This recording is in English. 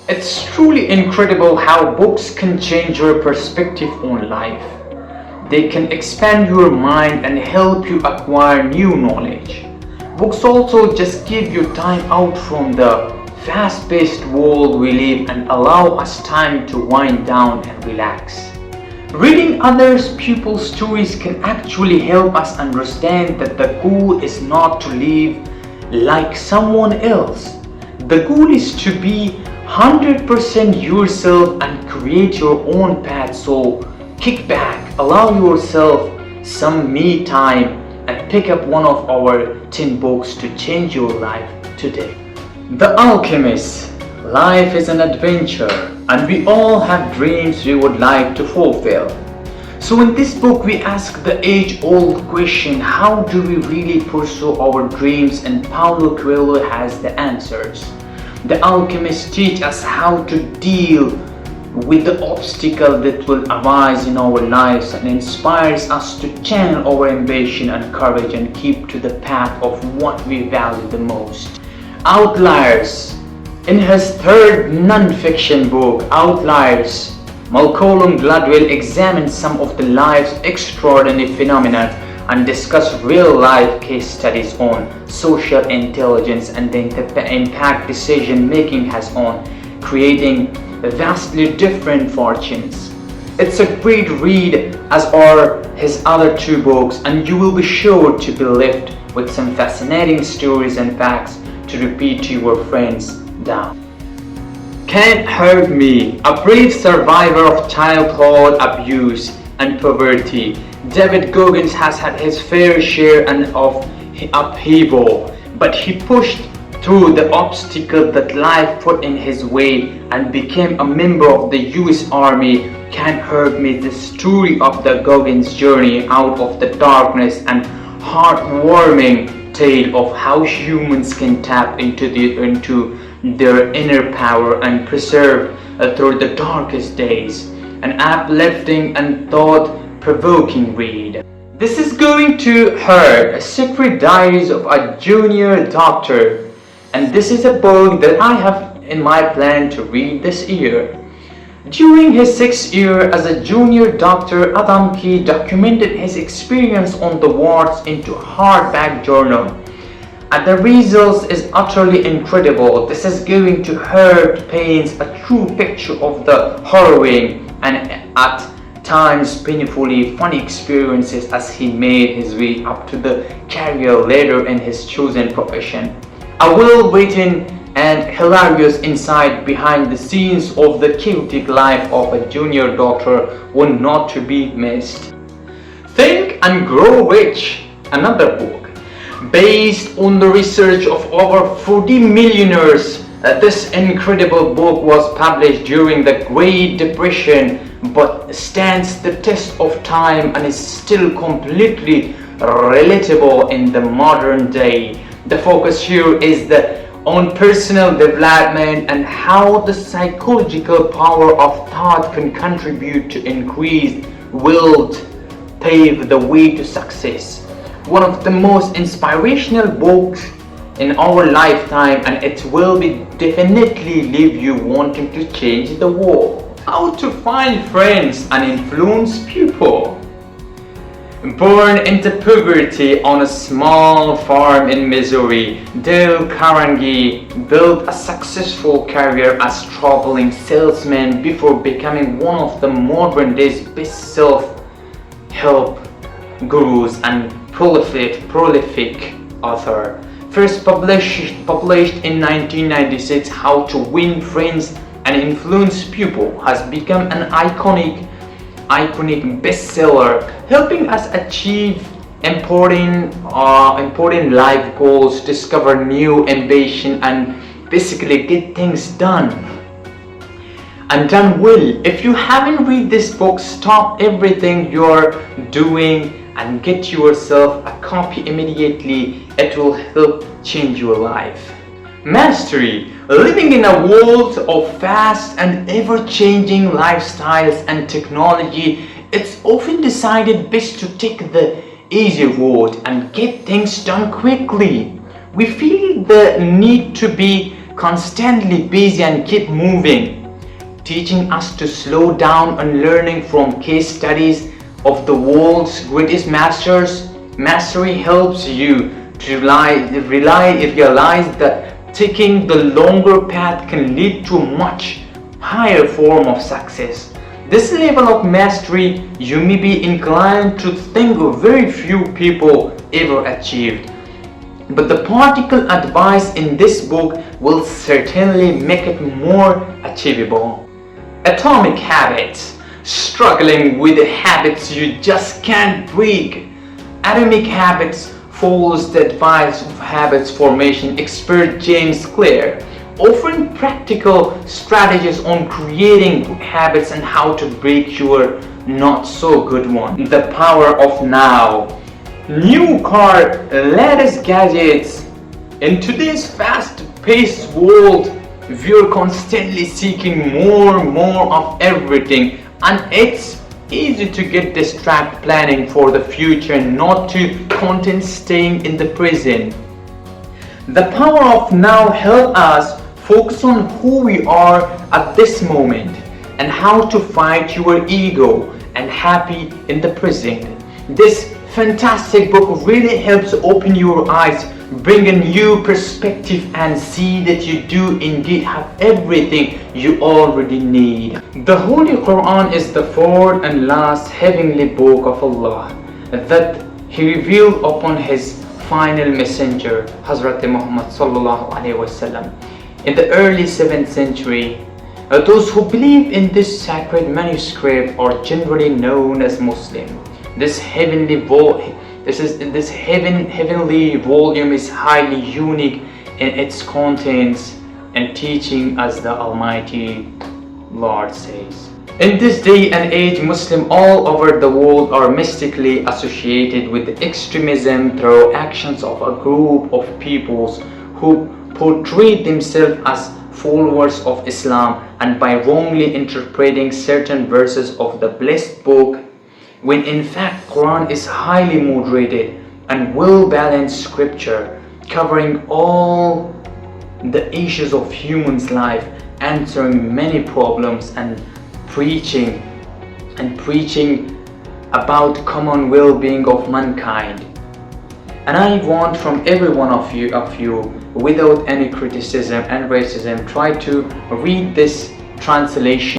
It's truly incredible how books can change your perspective on life. They can expand your mind and help you acquire new knowledge. Books also just give you time out from the fast-paced world we live and allow us time to wind down and relax. Reading others people's stories can actually help us understand that the goal is not to live like someone else. The goal is to be 100% yourself and create your own path. So kick back, allow yourself some me time and pick up one of our 10 books to change your life today. The Alchemist. Life is an adventure and we all have dreams we would like to fulfill. So in this book we ask the age-old question, how do we really pursue our dreams? And Paulo Coelho has the answers. The Alchemist teaches us how to deal with the obstacle that will arise in our lives and inspires us to channel our ambition and courage and keep to the path of what we value the most. Outliers. In his third non-fiction book, Outliers, Malcolm Gladwell examines some of the life's extraordinary phenomena and discuss real-life case studies on social intelligence and the impact decision-making has on creating vastly different fortunes. It's a great read, as are his other 2 books, and you will be sure to be left with some fascinating stories and facts to repeat to your friends down. Can't Hurt Me, a brave survivor of childhood abuse and poverty. David Goggins has had his fair share of upheaval, but he pushed through the obstacle that life put in his way and became a member of the US Army. Can't Hurt Me is the story of the Goggins journey out of the darkness and heartwarming tale of how humans can tap into their inner power and persevere through the darkest days. An uplifting and thought-provoking read. This is going to hurt. Secret Diaries of a Junior Doctor, and this is a book that I have in my plan to read this year. During his 6th year as a junior doctor, Adam Key documented his experience on the wards into a hardback journal, and the results is utterly incredible. This is going to hurt paints a true picture of the harrowing and at times painfully funny experiences as he made his way up to the career ladder in his chosen profession. A well-written and hilarious insight behind the scenes of the chaotic life of a junior doctor, one not to be missed. Think and Grow Rich, another book based on the research of over 40 millionaires. This incredible book was published during the Great Depression but stands the test of time and is still completely relatable in the modern day. The focus here is on personal development and how the psychological power of thought can contribute to increased wealth, pave the way to success. One of the most inspirational books in our lifetime, and it will be definitely leave you wanting to change the world. How to Find Friends and Influence People. Born into poverty on a small farm in Missouri, Dale Carnegie built a successful career as traveling salesman before becoming one of the modern day's best self-help gurus and prolific author. First published in 1996, How to Win Friends and Influence People has become an iconic bestseller, helping us achieve important life goals, discover new ambition, and basically get things done and done well. If you haven't read this book, stop everything you're doing and get yourself a copy immediately. It will help change your life. Mastery. Living in a world of fast and ever-changing lifestyles and technology, it's often decided best to take the easy road and get things done quickly. We feel the need to be constantly busy and keep moving, teaching us to slow down and learning from case studies of the world's greatest masters. Mastery helps you to realize that taking the longer path can lead to a much higher form of success. This level of mastery you may be inclined to think very few people ever achieved. But the practical advice in this book will certainly make it more achievable. Atomic Habits. Struggling with the habits you just can't break. Atomic Habits follows the advice of habits formation expert James Clear, offering practical strategies on creating good habits and how to break your not so good one. The power of now. New car, latest gadgets. In today's fast-paced world, we're constantly seeking more and more of everything, and it's easy to get distracted planning for the future and not to content staying in the present. The power of now helps us focus on who we are at this moment and how to fight your ego and happy in the present. This fantastic book really helps open your eyes, bring a new perspective and see that you do indeed have everything you already need. The Holy Quran is the fourth and last heavenly book of Allah that He revealed upon His final messenger, Hazrat Muhammad sallallahu alaihi wasallam. In the early 7th century, those who believe in this sacred manuscript are generally known as Muslim. This heavenly volume is highly unique in its contents and teaching, as the Almighty Lord says. In this day and age, Muslims all over the world are mystically associated with extremism through actions of a group of peoples who portray themselves as followers of Islam, and by wrongly interpreting certain verses of the blessed book, when in fact Quran is highly moderated and well-balanced scripture covering all the issues of human's life, answering many problems and preaching about common well-being of mankind. And I want from every one of you without any criticism and racism, try to read this translation